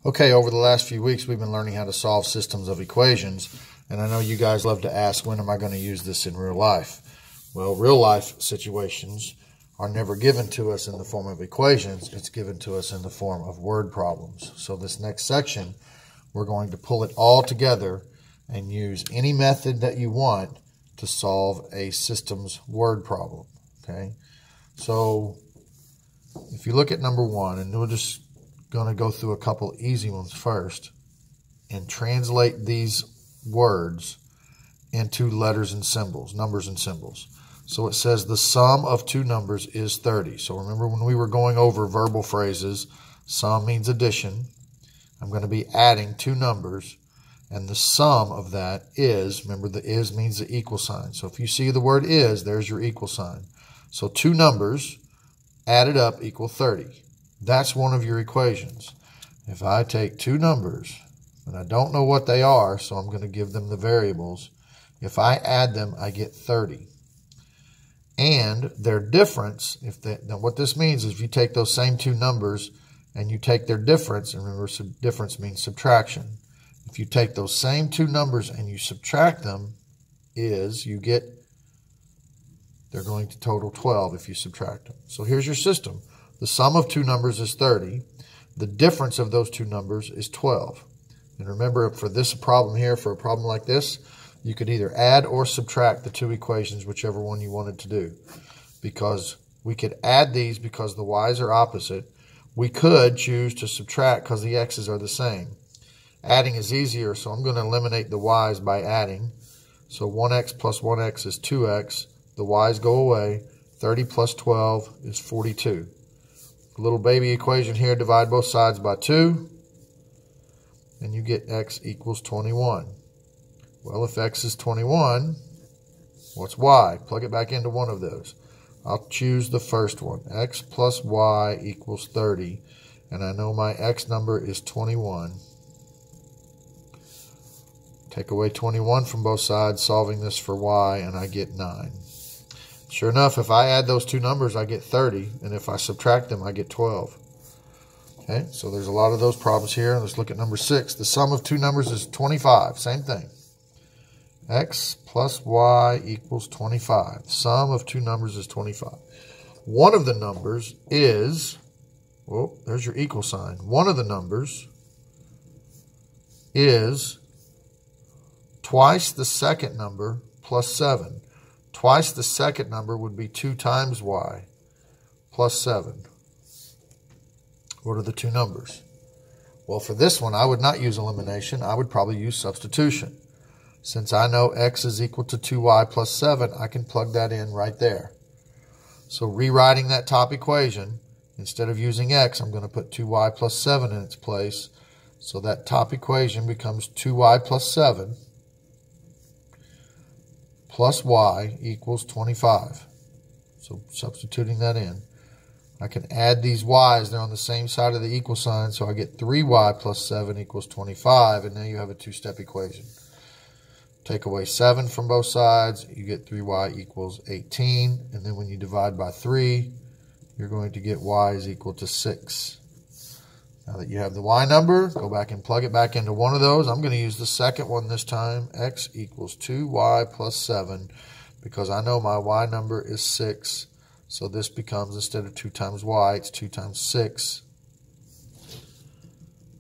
Okay, over the last few weeks, we've been learning how to solve systems of equations, and I know you guys love to ask, when am I going to use this in real life? Well, real life situations are never given to us in the form of equations. It's given to us in the form of word problems. So this next section, we're going to pull it all together and use any method that you want to solve a systems word problem, okay? So if you look at number one, and we're just going to go through a couple easy ones first and translate these words into letters and symbols, numbers and symbols. So it says the sum of two numbers is 30. So remember when we were going over verbal phrases, sum means addition. I'm going to be adding two numbers, and the sum of that is, remember the is means the equal sign. So if you see the word is, there's your equal sign. So two numbers added up equal 30. That's one of your equations. If I take two numbers, and I don't know what they are, so I'm going to give them the variables. If I add them, I get 30. And their difference, now what this means is if you take those same two numbers and you take their difference, and remember difference means subtraction. If you take those same two numbers and you subtract them, they're going to total 12 if you subtract them. So here's your system. The sum of two numbers is 30. The difference of those two numbers is 12. And remember, for this problem here, for a problem like this, you could either add or subtract the two equations, whichever one you wanted to do. Because we could add these because the y's are opposite. We could choose to subtract because the x's are the same. Adding is easier, so I'm going to eliminate the y's by adding. So 1x plus 1x is 2x. The y's go away. 30 plus 12 is 42. Little baby equation here, divide both sides by 2, and you get x equals 21. Well, if x is 21, what's y? Plug it back into one of those. I'll choose the first one. X plus y equals 30, and I know my x number is 21. Take away 21 from both sides, solving this for y, and I get 9. Sure enough, if I add those two numbers, I get 30, and if I subtract them, I get 12. Okay, so there's a lot of those problems here. Let's look at number 6. The sum of two numbers is 25. Same thing. X plus y equals 25. Sum of two numbers is 25. One of the numbers is, well, there's your equal sign. One of the numbers is twice the second number plus 7. Twice the second number would be 2 times y plus 7. What are the two numbers? Well, for this one, I would not use elimination. I would probably use substitution. Since I know x is equal to 2y plus 7, I can plug that in right there. So rewriting that top equation, instead of using x, I'm going to put 2y plus 7 in its place. So that top equation becomes 2y plus 7 plus y equals 25. So substituting that in, I can add these y's. They're on the same side of the equal sign, so I get 3y plus 7 equals 25, and now you have a two-step equation. Take away 7 from both sides, you get 3y equals 18, and then when you divide by 3, you're going to get y is equal to 6. Now that you have the y number, go back and plug it back into one of those. I'm going to use the second one this time. X equals 2y plus 7 because I know my y number is 6. So this becomes, instead of 2 times y, it's 2 times 6.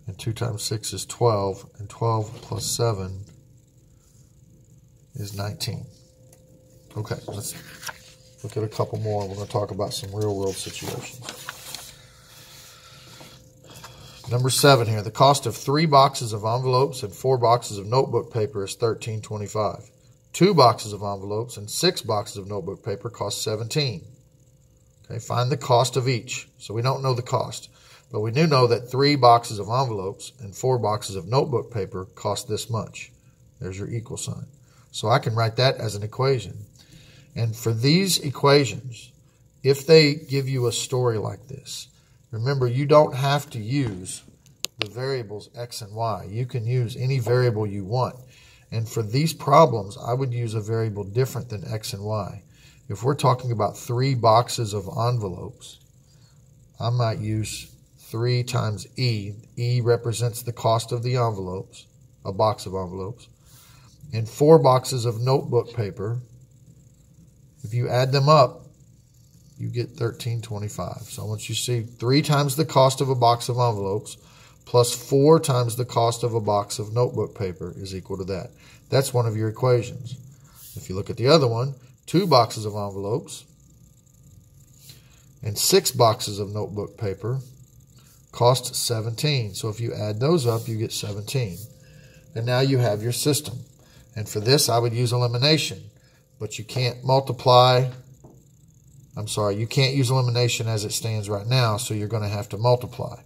And 2 times 6 is 12. And 12 plus 7 is 19. Okay, let's look at a couple more. We're going to talk about some real-world situations. Number 7 here, the cost of 3 boxes of envelopes and 4 boxes of notebook paper is $13.25. 2 boxes of envelopes and 6 boxes of notebook paper cost $17. Okay, find the cost of each. So we don't know the cost, but we do know that 3 boxes of envelopes and 4 boxes of notebook paper cost this much. There's your equal sign. So I can write that as an equation. And for these equations, if they give you a story like this, remember, you don't have to use the variables x and y. You can use any variable you want. And for these problems, I would use a variable different than x and y. If we're talking about 3 boxes of envelopes, I might use 3 times E. E represents the cost of the envelopes, a box of envelopes, and 4 boxes of notebook paper. If you add them up, you get $13.25. So once you see 3 times the cost of a box of envelopes plus 4 times the cost of a box of notebook paper is equal to that. That's one of your equations. If you look at the other one, 2 boxes of envelopes and 6 boxes of notebook paper cost 17. So if you add those up, you get 17. And now you have your system. And for this, I would use elimination. But you can't multiply. You can't use elimination as it stands right now, so you're going to have to multiply.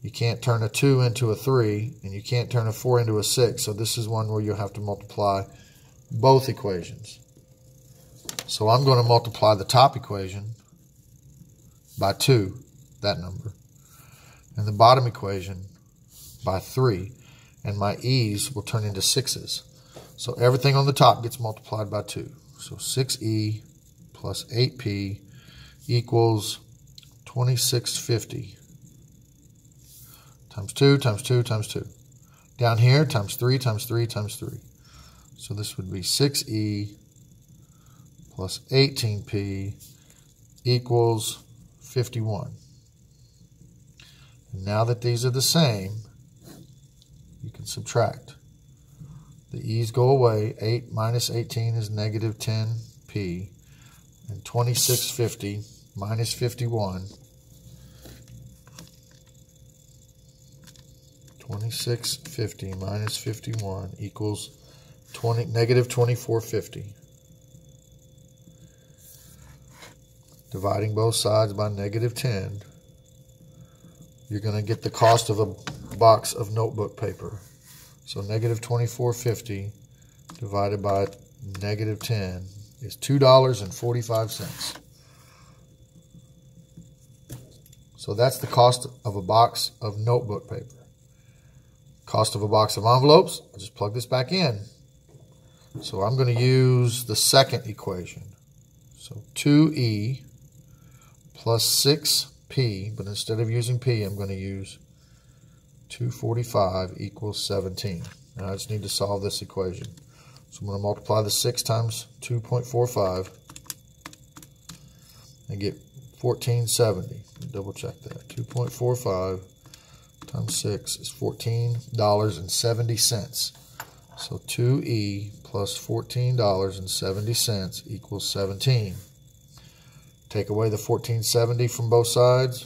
You can't turn a 2 into a 3, and you can't turn a 4 into a 6. So this is one where you'll have to multiply both equations. So I'm going to multiply the top equation by 2, that number, and the bottom equation by 3, and my e's will turn into 6's. So everything on the top gets multiplied by 2. So 6e plus 8p equals 2650 times 2 times 2 times 2. Down here, times 3 times 3 times 3. So this would be 6e plus 18p equals 51. And now that these are the same, you can subtract. The e's go away. 8 minus 18 is negative 10p. And 2650 minus 51. 2650 minus 51 equals negative 2450. Dividing both sides by negative 10, you're going to get the cost of a box of notebook paper. So negative 2450 divided by negative 10 is $2.45. So that's the cost of a box of notebook paper. Cost of a box of envelopes, I'll just plug this back in. So I'm going to use the second equation. So 2e plus 6p, but instead of using p, I'm going to use 245 equals 17. Now I just need to solve this equation. So I'm going to multiply the 6 times 2.45 and get 1470. Double check that. 2.45 times 6 is $14.70. So 2e plus $14.70 equals 17. Take away the 1470 from both sides.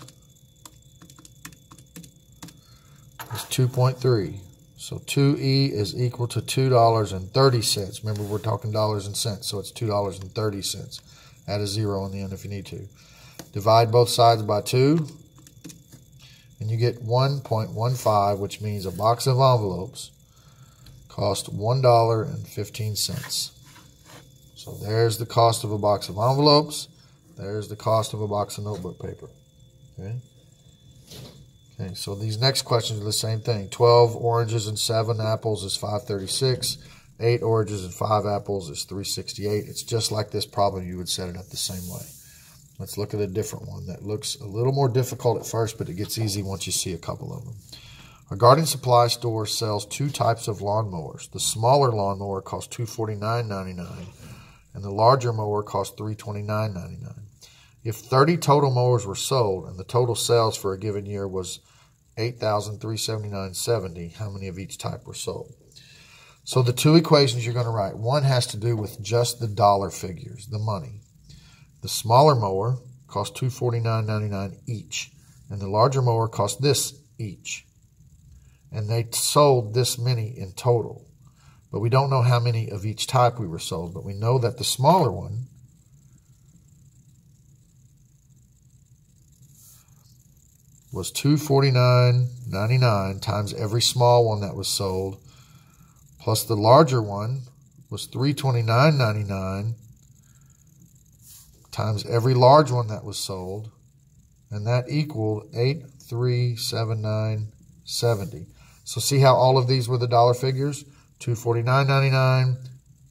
It's 2.3. So 2e is equal to $2.30. Remember, we're talking dollars and cents, so it's $2.30. Add a 0 on the end if you need to. Divide both sides by 2, and you get 1.15, which means a box of envelopes cost $1.15. So there's the cost of a box of envelopes. There's the cost of a box of notebook paper. Okay, so these next questions are the same thing. 12 oranges and 7 apples is $5.36. 8 oranges and 5 apples is $3.68. It's just like this problem. You would set it up the same way. Let's look at a different one that looks a little more difficult at first, but it gets easy once you see a couple of them. A garden supply store sells 2 types of lawnmowers. The smaller lawnmower costs $249.99, and the larger mower costs $329.99. If 30 total mowers were sold and the total sales for a given year was $8,379.70, how many of each type were sold? So the 2 equations you're going to write, one has to do with just the dollar figures, the money. The smaller mower costs $249.99 each, and the larger mower costs this each. And they sold this many in total. But we don't know how many of each type we were sold, but we know that the smaller one was $249.99 times every small one that was sold, plus the larger one was $329.99 times every large one that was sold, and that equaled $8,379.70. So see how all of these were the dollar figures? $249.99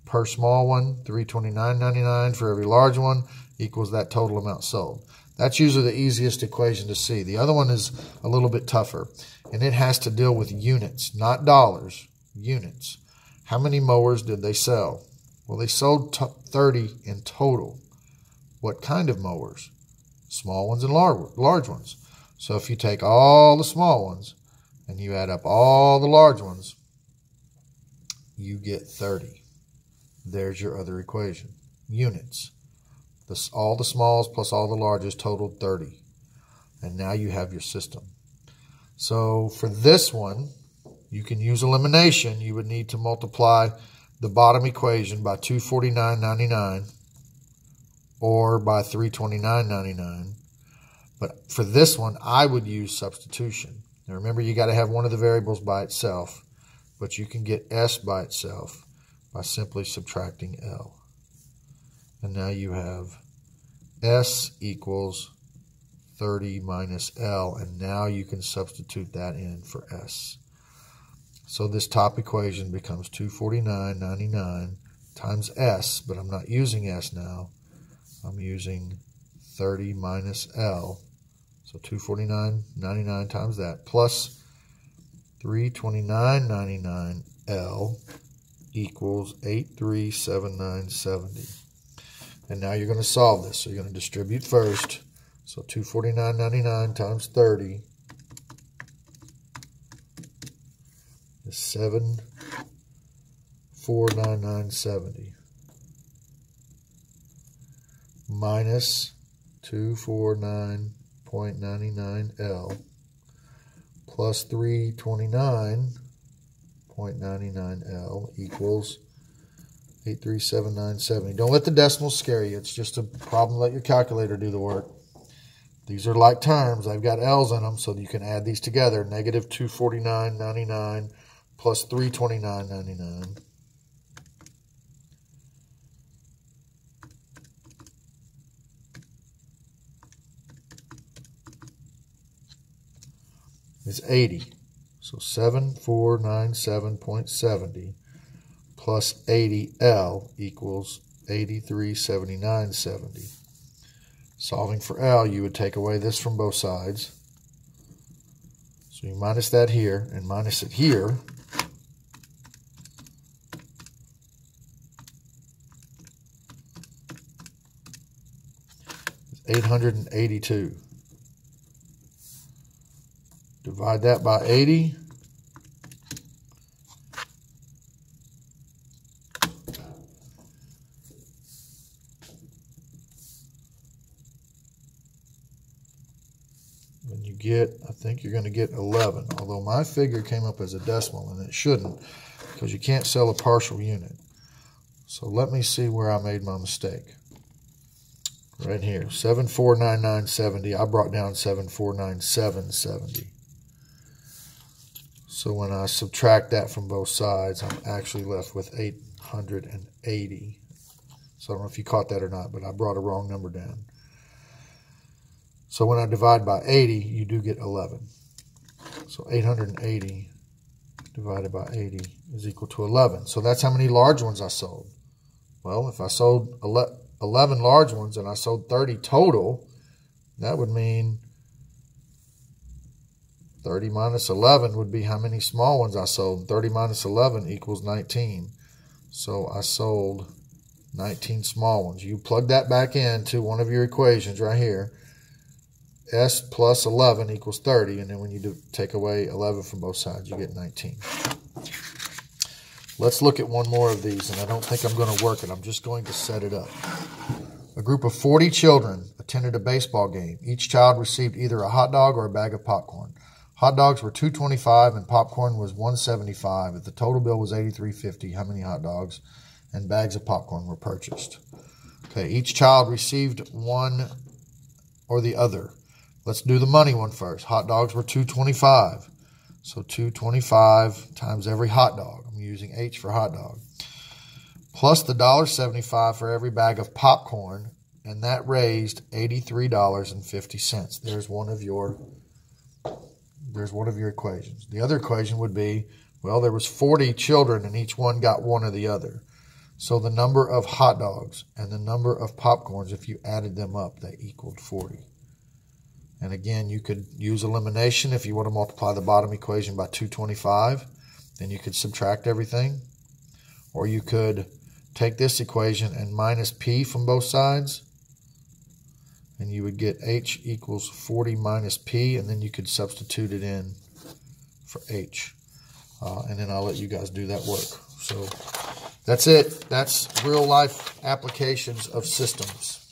per small one, $329.99 for every large one equals that total amount sold. That's usually the easiest equation to see. The other one is a little bit tougher, and it has to deal with units, not dollars, units. How many mowers did they sell? Well, they sold 30 in total. What kind of mowers? Small ones and large ones. So if you take all the small ones and you add up all the large ones, you get 30. There's your other equation. Units. All the smalls plus all the larges totaled 30. And now you have your system. So for this one, you can use elimination. You would need to multiply the bottom equation by 249.99 or by 329.99. But for this one, I would use substitution. Now remember, you got to have one of the variables by itself, but you can get S by itself by simply subtracting L. And now you have S equals 30 minus L, and now you can substitute that in for S. So this top equation becomes 249.99 times S, but I'm not using S now. I'm using 30 minus L. So 249.99 times that plus 329.99L equals 8379.70. And now you're going to solve this. So you're going to distribute first. So 249.99 times 30 is 7499.70 minus 249.99L plus 329.99L equals 8379.70. Don't let the decimals scare you. It's just a problem. Let your calculator do the work. These are like terms. I've got L's in them, so you can add these together. Negative 249.99 plus 329.99. is 80. So 7497.70 plus 80L equals 8379.70. Solving for L, you would take away this from both sides. So you minus that here and minus it here. It's 882. Divide that by 80. And you get, I think you're going to get 11, although my figure came up as a decimal, and it shouldn't, because you can't sell a partial unit. So let me see where I made my mistake. Right here, 7499.70. I brought down 7497.70. So when I subtract that from both sides, I'm actually left with 880. So I don't know if you caught that or not, but I brought a wrong number down. So when I divide by 80, you do get 11. So 880 divided by 80 is equal to 11. So that's how many large ones I sold. Well, if I sold 11 large ones and I sold 30 total, that would mean 30 minus 11 would be how many small ones I sold. 30 minus 11 equals 19. So I sold 19 small ones. You plug that back into one of your equations right here. S plus 11 equals 30. And then when you take away 11 from both sides, you get 19. Let's look at one more of these. And I don't think I'm going to work it. I'm just going to set it up. A group of 40 children attended a baseball game. Each child received either a hot dog or a bag of popcorn. Hot dogs were $2.25 and popcorn was $1.75. If the total bill was $83.50, how many hot dogs and bags of popcorn were purchased? Okay, each child received one or the other. Let's do the money one first. Hot dogs were $2.25. So $2.25 times every hot dog. I'm using H for hot dog. Plus the $1.75 for every bag of popcorn, and that raised $83.50. There's one of your equations. The other equation would be, well, there was 40 children and each one got one or the other. So the number of hot dogs and the number of popcorns, if you added them up, they equaled 40. And again, you could use elimination if you want to multiply the bottom equation by 225. Then you could subtract everything. Or you could take this equation and minus p from both sides. And you would get h equals 40 minus p. And then you could substitute it in for h. And then I'll let you guys do that work. So that's it. That's real life applications of systems.